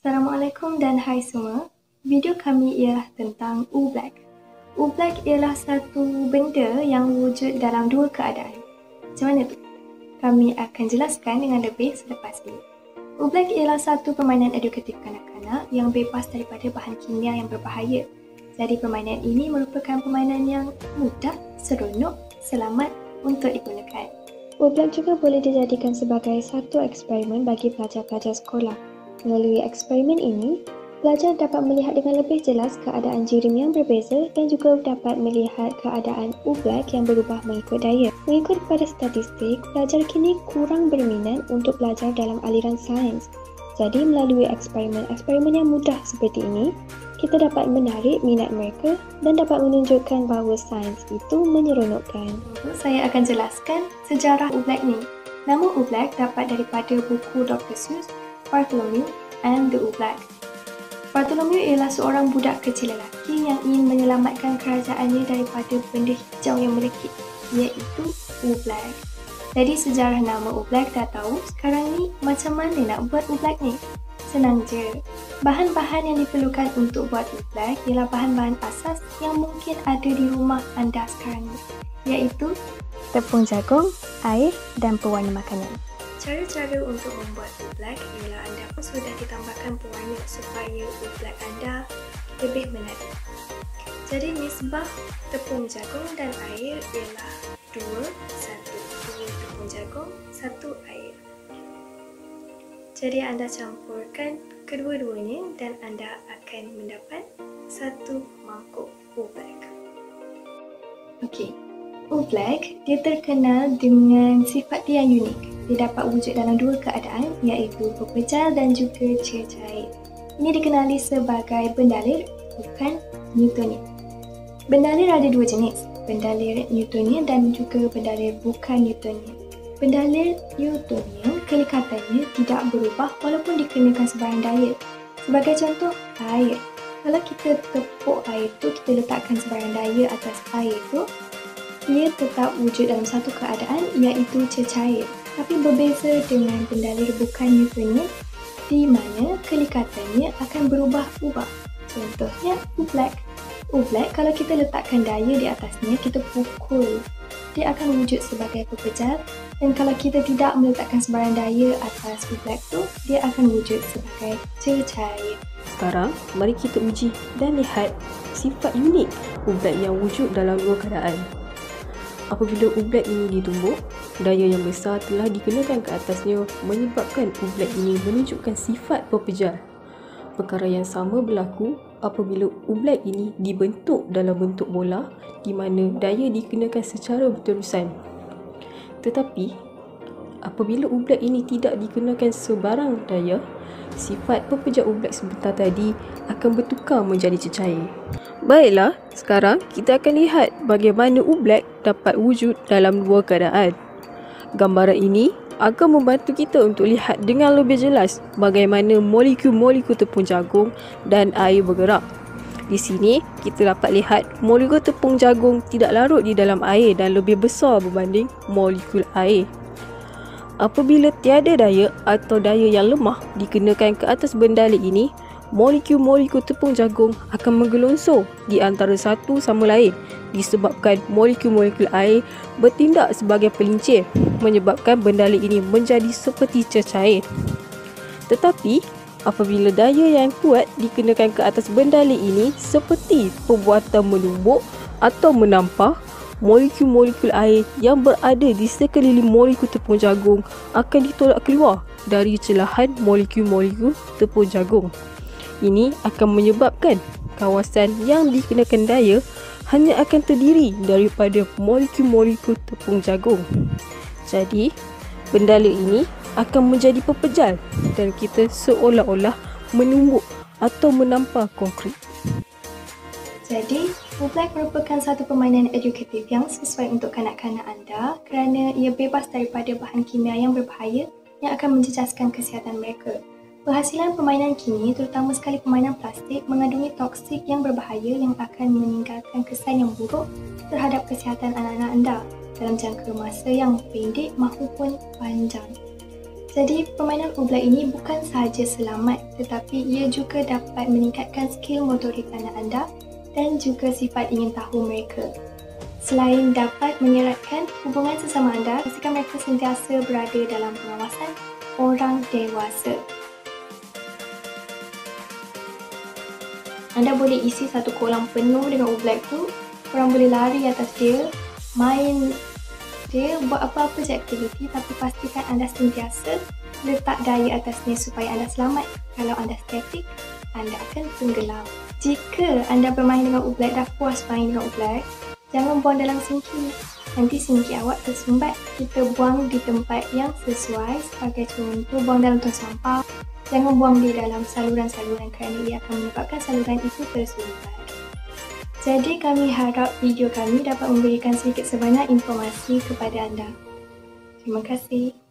Assalamualaikum dan hai semua. Video kami ialah tentang U-Black. U-Black ialah satu benda yang wujud dalam dua keadaan. Macam mana tu? Kami akan jelaskan dengan lebih selepas ini. U-Black ialah satu permainan edukatif kanak-kanak yang bebas daripada bahan kimia yang berbahaya. Jadi permainan ini merupakan permainan yang mudah, seronok, selamat untuk digunakan. U-Black juga boleh dijadikan sebagai satu eksperimen bagi pelajar-pelajar sekolah. Melalui eksperimen ini, pelajar dapat melihat dengan lebih jelas keadaan jirim yang berbeza dan juga dapat melihat keadaan U-Black yang berubah mengikut daya. Mengikut pada statistik, pelajar kini kurang berminat untuk belajar dalam aliran sains. Jadi melalui eksperimen yang mudah seperti ini, kita dapat menarik minat mereka dan dapat menunjukkan bahawa sains itu menyeronokkan. Saya akan jelaskan sejarah U-Black ni. Nama U-Black dapat daripada buku Dr. Seuss, Bartholomew and the U-Black. Bartholomew ialah seorang budak kecil lelaki yang ingin menyelamatkan kerajaannya daripada benda hijau yang melekit, iaitu U-Black. Jadi sejarah nama U-Black dah tahu, sekarang ni macam mana nak buat U-Black ni? Senang je. Bahan-bahan yang diperlukan untuk buat U-Black ialah bahan-bahan asas yang mungkin ada di rumah anda sekarang ni, iaitu tepung jagung, air dan pewarna makanan. Cara-cara untuk membuat U-Black ialah anda pun sudah ditambahkan pewarna supaya U-Black anda lebih menarik. Jadi nisbah tepung jagung dan air ialah 2:1. 2 tepung jagung, 1 air. Jadi anda campurkan kedua-duanya dan anda akan mendapat 1 mangkuk U-Black. Okey, U-Black dia terkenal dengan sifat dia yang unik. Dia dapat wujud dalam dua keadaan, iaitu pepejal dan juga cair. Ini dikenali sebagai bendalir, bukan Newtonian. Bendalir ada dua jenis, bendalir Newtonian dan juga bendalir bukan Newtonian. Bendalir Newtonian kelekatannya tidak berubah walaupun dikenakan sebarang daya. Sebagai contoh, air. Kalau kita tepuk air tu, kita letakkan sebarang daya atas air tu, ia tetap wujud dalam satu keadaan, iaitu cecair. Tapi berbeza dengan bendalir bukan Newtonian di mana kelekatannya akan berubah-ubah. Contohnya U-Black. U-Black kalau kita letakkan daya di atasnya, kita pukul, dia akan wujud sebagai pepejal, dan kalau kita tidak meletakkan sebarang daya atas U-Black tu, dia akan wujud sebagai cecair. Sekarang, mari kita uji dan lihat sifat unik U-Black yang wujud dalam dua keadaan. Apabila U-Black ini ditumbuk, daya yang besar telah dikenakan ke atasnya menyebabkan U-Black ini menunjukkan sifat pepejal. Perkara yang sama berlaku apabila U-Black ini dibentuk dalam bentuk bola di mana daya dikenakan secara berterusan. Tetapi, apabila U-Black ini tidak dikenakan sebarang daya, sifat pepejal U-Black sebentar tadi akan bertukar menjadi cecair. Baiklah, sekarang kita akan lihat bagaimana U-Black dapat wujud dalam dua keadaan. Gambaran ini akan membantu kita untuk lihat dengan lebih jelas bagaimana molekul-molekul tepung jagung dan air bergerak. Di sini, kita dapat lihat molekul tepung jagung tidak larut di dalam air dan lebih besar berbanding molekul air. Apabila tiada daya atau daya yang lemah dikenakan ke atas bendalir ini, molekul-molekul tepung jagung akan menggelongsor di antara satu sama lain disebabkan molekul-molekul air bertindak sebagai pelincir menyebabkan bendalir ini menjadi seperti cecair. Tetapi, apabila daya yang kuat dikenakan ke atas bendalir ini seperti perbuatan menumbuk atau menampar, molekul-molekul air yang berada di sekeliling molekul tepung jagung akan ditolak keluar dari celahan molekul-molekul tepung jagung. Ini akan menyebabkan kawasan yang dikenakan daya hanya akan terdiri daripada molekul-molekul tepung jagung. Jadi, bendalir ini akan menjadi pepejal dan kita seolah-olah menumbuk atau menampar konkrit. Jadi, U-Black merupakan satu permainan edukatif yang sesuai untuk kanak-kanak anda kerana ia bebas daripada bahan kimia yang berbahaya yang akan menjejaskan kesihatan mereka. Perhasilan permainan kini, terutama sekali permainan plastik, mengandungi toksik yang berbahaya yang akan meninggalkan kesan yang buruk terhadap kesihatan anak-anak anda dalam jangka masa yang pendek maupun panjang. Jadi permainan Oobleck ini bukan sahaja selamat, tetapi ia juga dapat meningkatkan skil motorik anak anda dan juga sifat ingin tahu mereka. Selain dapat menyeratkan hubungan sesama anda, pastikan mereka sentiasa berada dalam pengawasan orang dewasa. Anda boleh isi satu kolam penuh dengan Oobleck tu, korang boleh lari atas dia, main dia, buat apa-apa je aktiviti, tapi pastikan anda sentiasa letak daya atasnya supaya anda selamat. Kalau anda statik, anda akan tenggelam. Jika anda bermain dengan Oobleck, dah puas main dengan Oobleck, jangan buang dalam sinki. Nanti sinki awak tersumbat. Kita buang di tempat yang sesuai, sebagai contoh buang dalam tong sampah. Jangan buang di dalam saluran-saluran kerana ia akan menyebabkan saluran itu tersumbat. Jadi kami harap video kami dapat memberikan sedikit sebanyak informasi kepada anda. Terima kasih.